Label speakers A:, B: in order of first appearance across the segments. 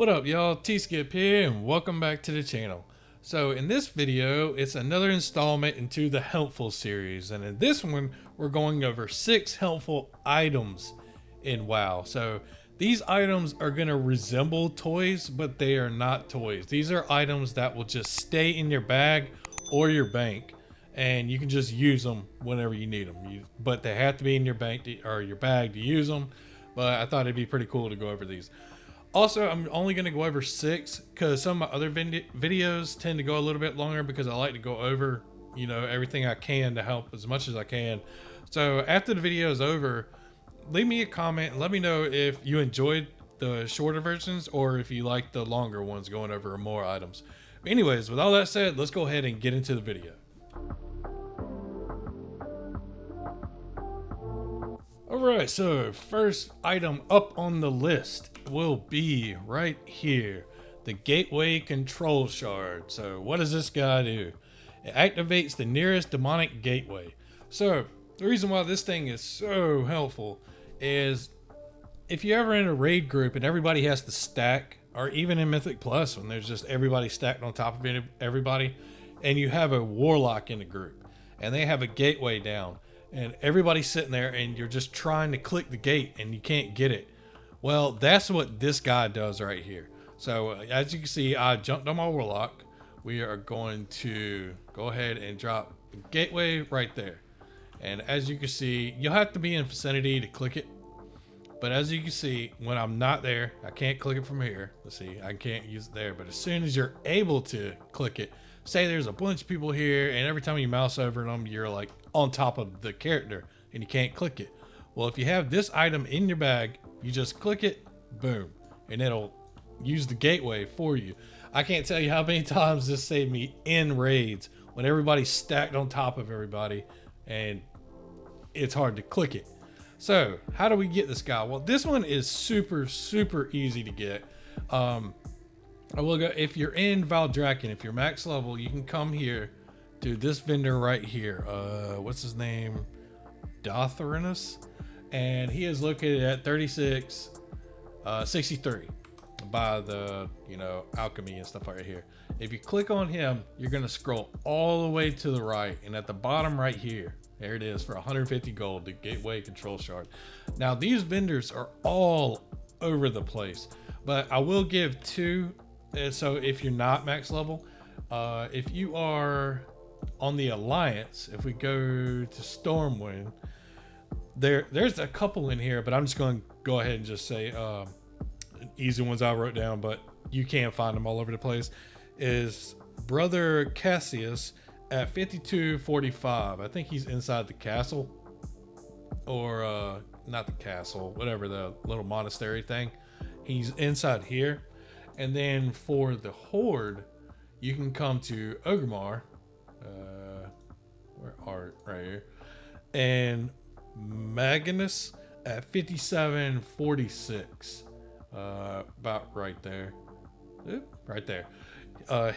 A: What up, y'all? T-Skip here, and welcome back to the channel. So in this video, it's another installment into the helpful series, and in this one, we're going over 6 helpful items in WoW. So these items are going to resemble toys, but they are not toys. These are items that will just stay in your bag or your bank, and you can just use them whenever you need them. But they have to be in your bank or your bag to use them. But I thought it'd be pretty cool to go over these. Also, I'm only going to go over 6 because some of my other videos tend to go a little bit longer because I like to go over, everything I can to help as much as I can. So after the video is over, leave me a comment and let me know if you enjoyed the shorter versions or if you like the longer ones going over more items. But anyways, with all that said, let's go ahead and get into the video. Alright, so first item up on the list will be right here, the Gateway Control Shard. So what does this guy do? It activates the nearest demonic gateway. So the reason why this thing is so helpful is if you're ever in a raid group and everybody has to stack, or even in Mythic Plus when there's just everybody stacked on top of everybody, and you have a warlock in the group and they have a gateway down, and everybody's sitting there and you're just trying to click the gate and you can't get it. Well, that's what this guy does right here. So as you can see, I jumped on my warlock. We are going to go ahead and drop the gateway right there. And as you can see, you'll have to be in vicinity to click it. But as you can see, when I'm not there, I can't click it from here. Let's see, I can't use it there. But as soon as you're able to click it, say there's a bunch of people here and every time you mouse over them, you're like on top of the character and you can't click it. Well, if you have this item in your bag, you just click it, boom, and it'll use the gateway for you. I can't tell you how many times this saved me in raids when everybody's stacked on top of everybody and it's hard to click it. So how do we get this guy? Well, this one is super easy to get. I will go, if you're in Valdrakken, if you're max level, you can come here to this vendor right here. What's his name? Dothrinus. And he is located at 3663 by the, alchemy and stuff right here. If you click on him, you're going to scroll all the way to the right. And at the bottom right here, there it is for 150 gold, the Gateway Control Shard. Now, these vendors are all over the place, but I will give 2. So if you're not max level, if you are on the Alliance, if we go to Stormwind, there's a couple in here, but I'm just going to go ahead and just say easy ones I wrote down, but you can find them all over the place, is Brother Cassius at 5245. I think he's inside the castle, or not the castle, whatever, the little monastery thing. He's inside here. And then for the Horde, you can come to Ogrimmar, right here, and Magnus at 5746, about right there. Oop, right there.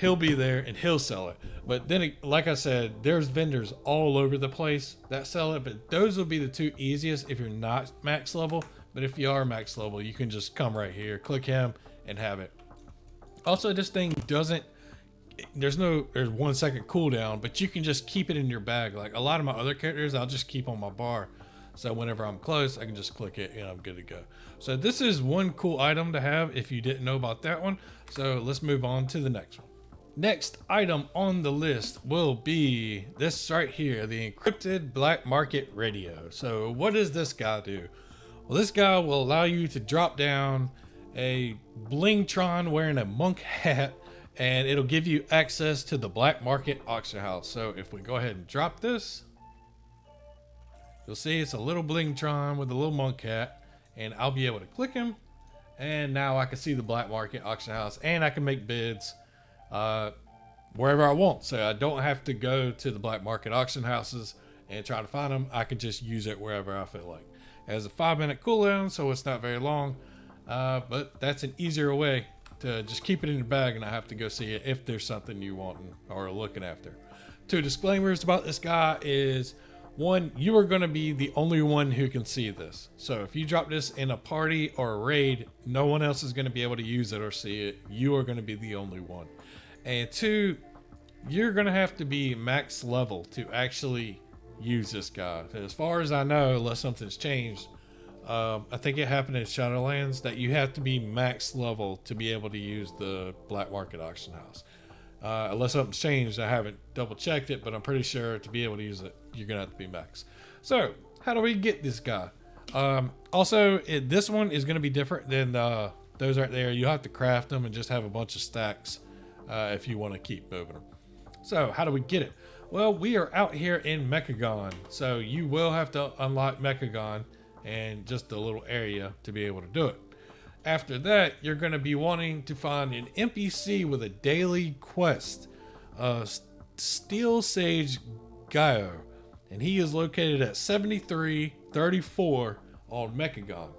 A: He'll be there and he'll sell it. But then, like I said, there's vendors all over the place that sell it, but those will be the 2 easiest if you're not max level. But if you are max level, you can just come right here, click him, and have it. Also, this thing doesn't, there's 1 second cooldown, but you can just keep it in your bag. Like a lot of my other characters, I'll just keep on my bar. So whenever I'm close, I can just click it and I'm good to go. So this is one cool item to have if you didn't know about that one. So let's move on to the next one. Next item on the list will be this right here, the Encrypted Black Market Radio. So what does this guy do? Well, this guy will allow you to drop down a Blingtron wearing a monk hat, and it'll give you access to the black market auction house. So if we go ahead and drop this, you'll see it's a little Blingtron with a little monk hat, and I'll be able to click him, and now I can see the black market auction house, and I can make bids wherever I want. So I don't have to go to the black market auction houses and try to find them. I can just use it wherever I feel like. It has a 5-minute cooldown, so it's not very long. But that's an easier way to just keep it in your bag and not have to go see it if there's something you want or are looking after. 2 disclaimers about this guy is One, you are going to be the only one who can see this. So if you drop this in a party or a raid, no one else is going to be able to use it or see it. You are going to be the only one. And two, you're going to have to be max level to actually use this guy. As far as I know, unless something's changed, I think it happened in Shadowlands that you have to be max level to be able to use the black market auction house. Unless something's changed, I haven't double checked it, but I'm pretty sure to be able to use it, you're gonna have to be max. So how do we get this guy? Also, this one is gonna be different than those right there. You have to craft them and just have a bunch of stacks if you want to keep moving them. So how do we get it? Well, we are out here in Mechagon, so you will have to unlock Mechagon and just a little area to be able to do it. After that, you're going to be wanting to find an NPC with a daily quest, Steel Sage Gaio, and he is located at 7334 on Mechagon.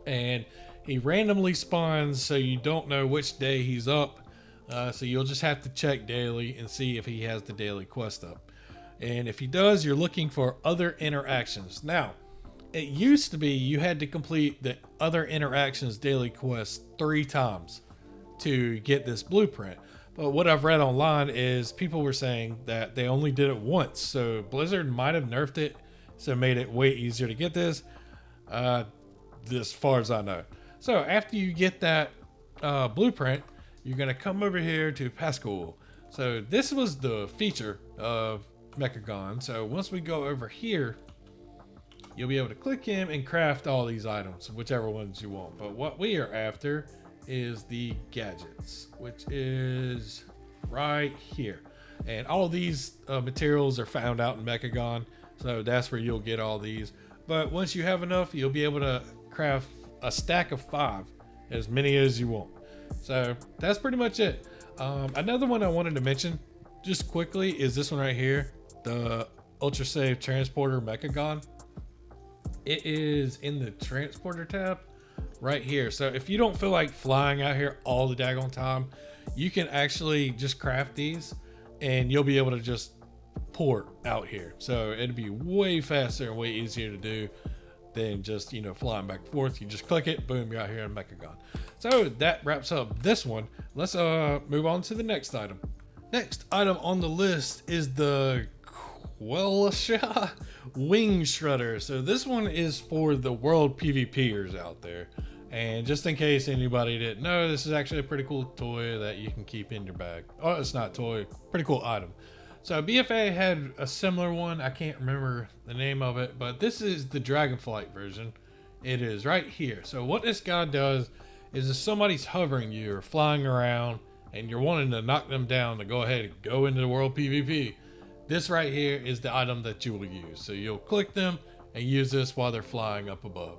A: And he randomly spawns, so you don't know which day he's up, so you'll just have to check daily and see if he has the daily quest up. And if he does, you're looking for other interactions. Now, it used to be you had to complete the other interactions daily quest 3 times to get this blueprint. But what I've read online is people were saying that they only did it once. So Blizzard might have nerfed it, so it made it way easier to get this, as far as I know. So after you get that blueprint, you're going to come over here to Pascal. So this was the feature of Mechagon. So once we go over here, you'll be able to click him and craft all these items, whichever ones you want. But what we are after is the gadgets, which is right here. And all of these materials are found out in Mechagon, so that's where you'll get all these. But once you have enough, you'll be able to craft a stack of 5, as many as you want. So that's pretty much it. Another one I wanted to mention just quickly is this one right here, the Ultra Safe Transporter Mechagon. It is in the transporter tab right here. So if you don't feel like flying out here all the daggone time, you can actually just craft these and you'll be able to just port out here. So it'd be way faster and way easier to do than just, flying back and forth. You just click it, boom, you're out here in Mechagon. So that wraps up this one. Let's move on to the next item. Next item on the list is the Qalashi Wingshredder. So this one is for the world PvPers out there. And just in case anybody didn't know, this is actually a pretty cool toy that you can keep in your bag. Oh, it's not a toy, pretty cool item. So BFA had a similar one. I can't remember the name of it, but this is the Dragonflight version. It is right here. So what this guy does is if somebody's hovering you or flying around and you're wanting to knock them down to go ahead and go into the world PvP, this right here is the item that you will use. So you'll click them and use this while they're flying up above.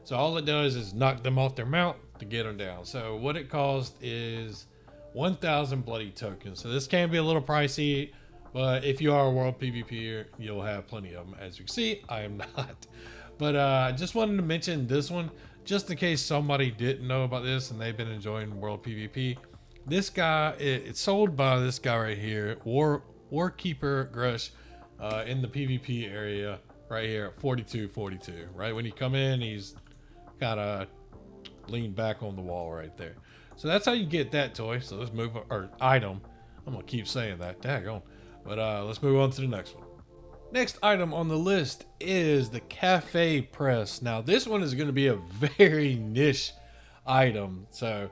A: So all it does is knock them off their mount to get them down. So what it costs is 1,000 bloody tokens. So this can be a little pricey, but if you are a world PvPer, you'll have plenty of them. As you can see, I am not. But I just wanted to mention this one, just in case somebody didn't know about this and they've been enjoying world PvP. This guy, it's sold by this guy right here, Warkeeper Grush, in the PvP area right here at 4242. Right when you come in, he's kind of leaned back on the wall right there. So that's how you get that toy. So let's move, or item. I'm gonna keep saying that, daggone. But let's move on to the next one. Next item on the list is the Kafa Press. Now this one is going to be a very niche item, so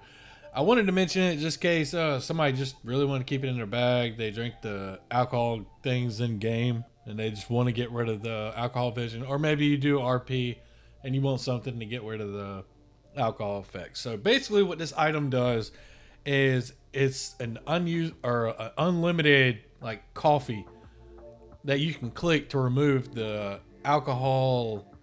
A: I wanted to mention it just in case somebody just really want to keep it in their bag. They drink the alcohol things in game and they just want to get rid of the alcohol vision, or maybe you do RP and you want something to get rid of the alcohol effects. So basically what this item does is it's an unused or an unlimited like coffee that you can click to remove the alcohol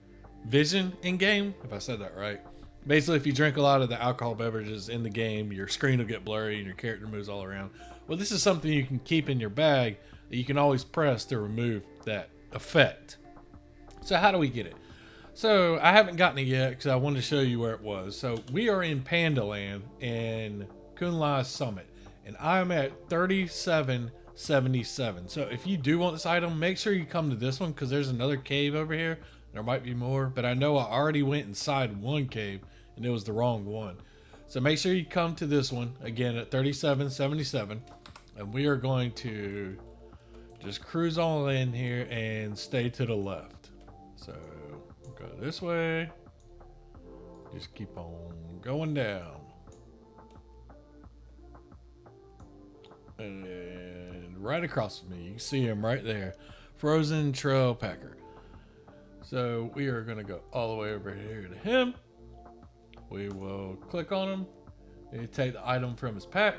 A: vision in game, if I said that right. Basically, if you drink a lot of the alcohol beverages in the game, your screen will get blurry and your character moves all around. Well, this is something you can keep in your bag that you can always press to remove that effect. So how do we get it? So I haven't gotten it yet because I wanted to show you where it was. So we are in Pandaland in Kunlai Summit, and I'm at 37 77. So if you do want this item, make sure you come to this one, because there's another cave over here. There might be more, but I know I already went inside one cave and it was the wrong one. So make sure you come to this one again at 3777, and we are going to just cruise on in here and stay to the left. So go this way, just keep on going down, and right across from me you can see him right there, Frozen Trail Packer. So we are going to go all the way over here to him. We will click on him and take the item from his pack,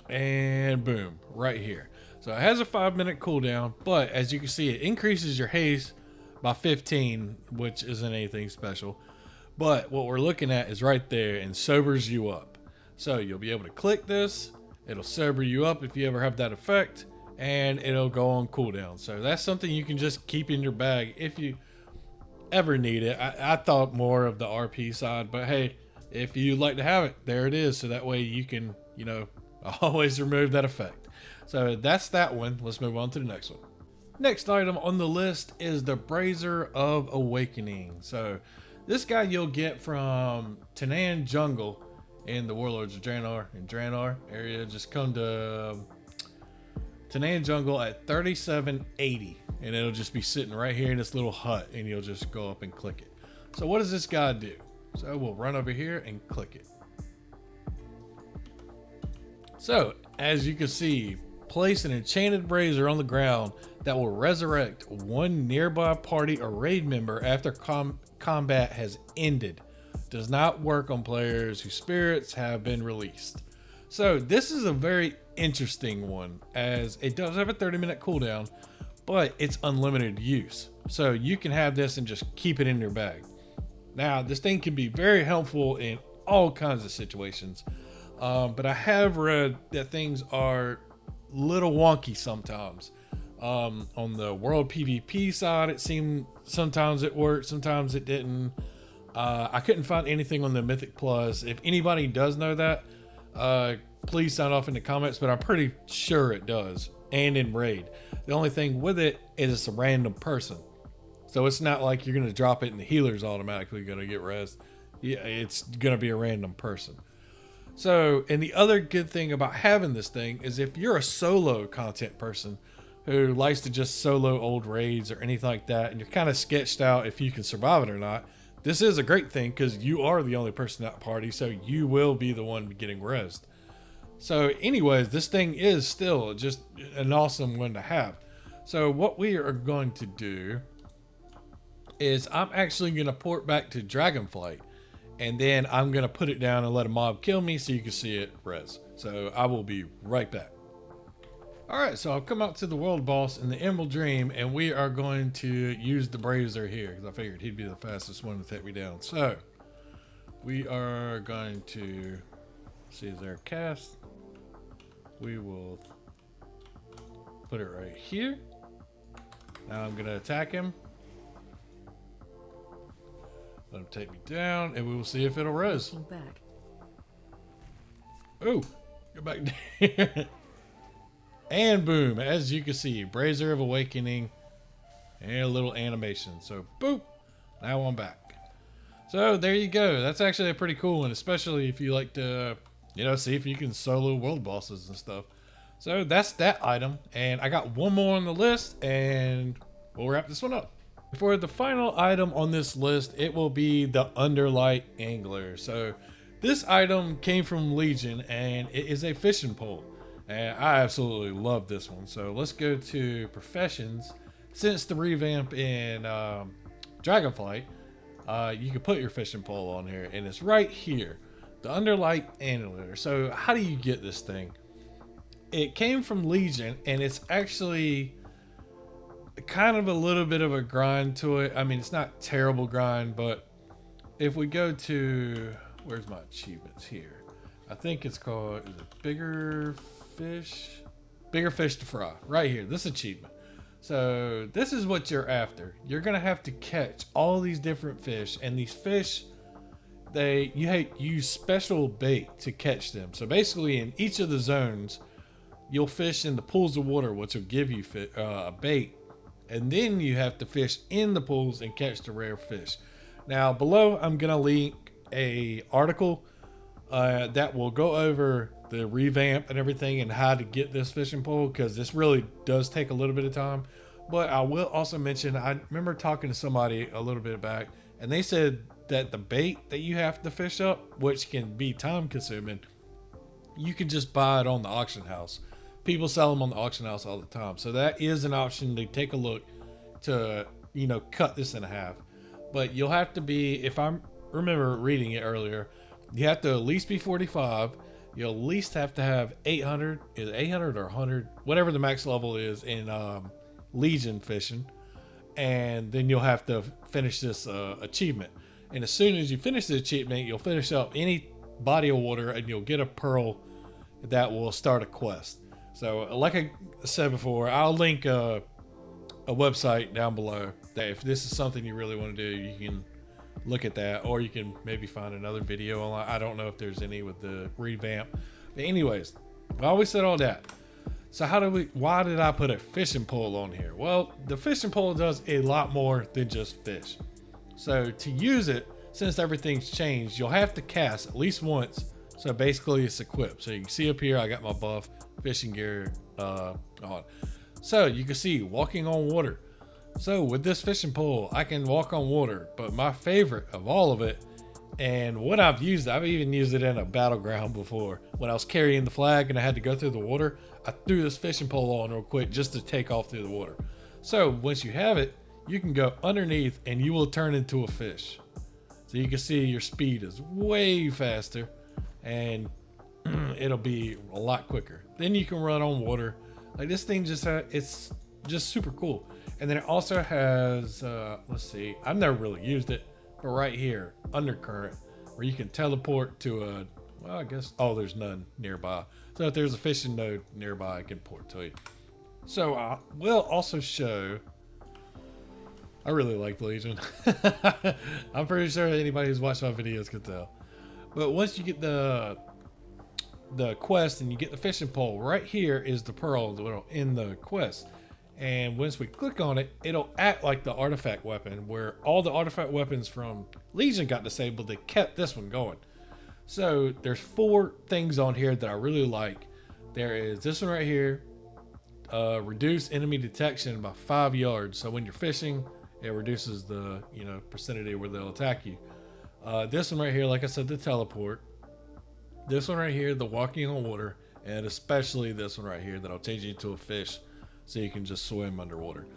A: and boom, right here. So it has a 5-minute cooldown, but as you can see, it increases your haste by 15, which isn't anything special. But what we're looking at is right there, and sobers you up. So you'll be able to click this, it'll sober you up if you ever have that effect, and it'll go on cooldown. So that's something you can just keep in your bag if you ever need it. I thought more of the RP side, but hey, if you'd like to have it, there it is. So that way you can, you know, always remove that effect. So that's that one. Let's move on to the next one. Next item on the list is the Brazier of Awakening. So this guy you'll get from Tanan Jungle in the Warlords of Draenor and Draenor area. Just come to Tanan Jungle at 3780, and it'll just be sitting right here in this little hut, and you'll just go up and click it. So what does this guy do? So we'll run over here and click it. So as you can see, place an enchanted brazier on the ground that will resurrect one nearby party or raid member after combat has ended. Does not work on players whose spirits have been released. So this is a very interesting one, as it does have a 30-minute cooldown, but it's unlimited use. So you can have this and just keep it in your bag. Now, this thing can be very helpful in all kinds of situations, but I have read that things are a little wonky sometimes. On the world PvP side, it seemed sometimes it worked, sometimes it didn't. I couldn't find anything on the Mythic Plus. If anybody does know that, please sound off in the comments, but I'm pretty sure it does, and in raid. The only thing with it is it's a random person. So it's not like you're going to drop it and the healer's automatically going to get res. Yeah, it's going to be a random person. So, and the other good thing about having this thing is if you're a solo content person who likes to just solo old raids or anything like that, and you're kind of sketched out if you can survive it or not, this is a great thing because you are the only person at the party, so you will be the one getting rezzed. So anyways, this thing is still just an awesome one to have. So what we are going to do is I'm actually going to port back to Dragonflight, and then I'm going to put it down and let a mob kill me so you can see it res. So I will be right back. Alright, so I've come out to the world boss in the Emerald Dream, and we are going to use the Brazier here because I figured he'd be the fastest one to take me down. So we are going to see, is there a cast? We will put it right here. Now I'm going to attack him. Let him take me down, and we will see if it'll res.
B: Back.
A: Oh, go back there. And boom, as you can see, Brazier of Awakening and a little animation. So boop, now I'm back. So there you go. That's actually a pretty cool one, especially if you like to, you know, see if you can solo world bosses and stuff. So that's that item, and I got one more on the list, and we'll wrap this one up. For the final item on this list, it will be the Underlight Angler. So this item came from Legion, and it is a fishing pole. And I absolutely love this one. So let's go to professions. Since the revamp in Dragonflight, you can put your fishing pole on here, and it's right here, the Underlight Angler. So how do you get this thing? It came from Legion, and it's actually kind of a little bit of a grind to it. I mean, it's not terrible grind, but if we go to, where's my achievements here? I think it's called, is it Bigger Fish to Fry, right here, this achievement. So this is what you're after. You're gonna have to catch all these different fish, and these fish, you use special bait to catch them. So basically in each of the zones, you'll fish in the pools of water, which will give you a bait. And then you have to fish in the pools and catch the rare fish. Now below, I'm going to link a article that will go over the revamp and everything and how to get this fishing pole, because this really does take a little bit of time. But I will also mention, I remember talking to somebody a little bit back, and they said that the bait that you have to fish up, which can be time consuming, you can just buy it on the auction house. People sell them on the auction house all the time. So that is an option to take a look to, cut this in half. But you'll have to be, if I remember reading it earlier, you have to at least be 45. You'll at least have to have 800, is it 800 or 100, whatever the max level is in Legion fishing. And then you'll have to finish this achievement. And as soon as you finish the achievement, you'll finish up any body of water and you'll get a pearl that will start a quest. So like I said before, I'll link a website down below that if this is something you really want to do, you can look at that, or you can maybe find another video online. I don't know if there's any with the revamp. But anyways, I always said all that. So why did I put a fishing pole on here? Well, the fishing pole does a lot more than just fish. So to use it, since everything's changed, you'll have to cast at least once. So basically it's equipped. So you can see up here, I got my buff fishing gear on. So you can see walking on water. So with this fishing pole, I can walk on water, but my favorite of all of it, and what I've even used it in a battleground before. When I was carrying the flag and I had to go through the water, I threw this fishing pole on real quick just to take off through the water. So once you have it, you can go underneath and you will turn into a fish. So you can see your speed is way faster and it'll be a lot quicker. Then you can run on water. Like this thing it's just super cool. And then it also has, let's see, I've never really used it, but right here, undercurrent, where you can teleport to well, I guess, there's none nearby. So if there's a fishing node nearby, I can port to you. So I will also show, I really like Legion. I'm pretty sure anybody who's watched my videos could tell. But once you get the quest and you get the fishing pole, right here is the pearl in the quest. And once we click on it, it'll act like the artifact weapon, where all the artifact weapons from Legion got disabled. They kept this one going. So there's 4 things on here that I really like. There is this one right here, reduce enemy detection by 5 yards. So when you're fishing, it reduces the percentage where they'll attack you. This one right here, like I said, the teleport. This one right here, the walking on water, and especially this one right here that'll change you into a fish, so you can just swim underwater.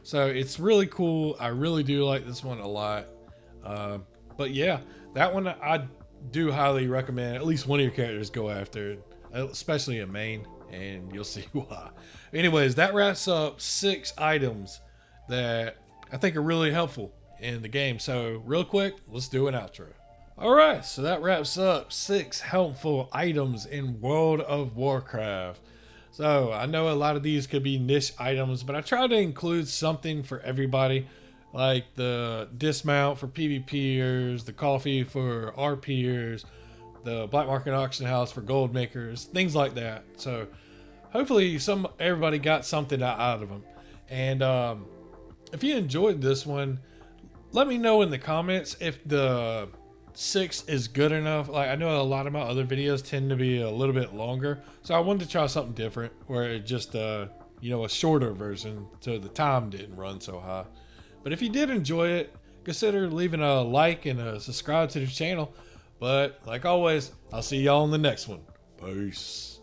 A: So it's really cool. I really do like this one a lot. But yeah, that one I do highly recommend at least one of your characters go after, especially a main, and you'll see why. Anyways, that wraps up 6 items that I think are really helpful in the game. So real quick, let's do an outro. Alright, so that wraps up 6 helpful items in World of Warcraft. So I know a lot of these could be niche items, but I try to include something for everybody, like the dismount for PvPers, the coffee for RPers, the black market auction house for gold makers, things like that. So hopefully everybody got something out of them. And if you enjoyed this one, let me know in the comments if the 6 is good enough. Like, I know a lot of my other videos tend to be a little bit longer, so I wanted to try something different where it just a shorter version so the time didn't run so high. But if you did enjoy it, consider leaving a like and a subscribe to the channel. But like always, I'll see y'all in the next one. Peace.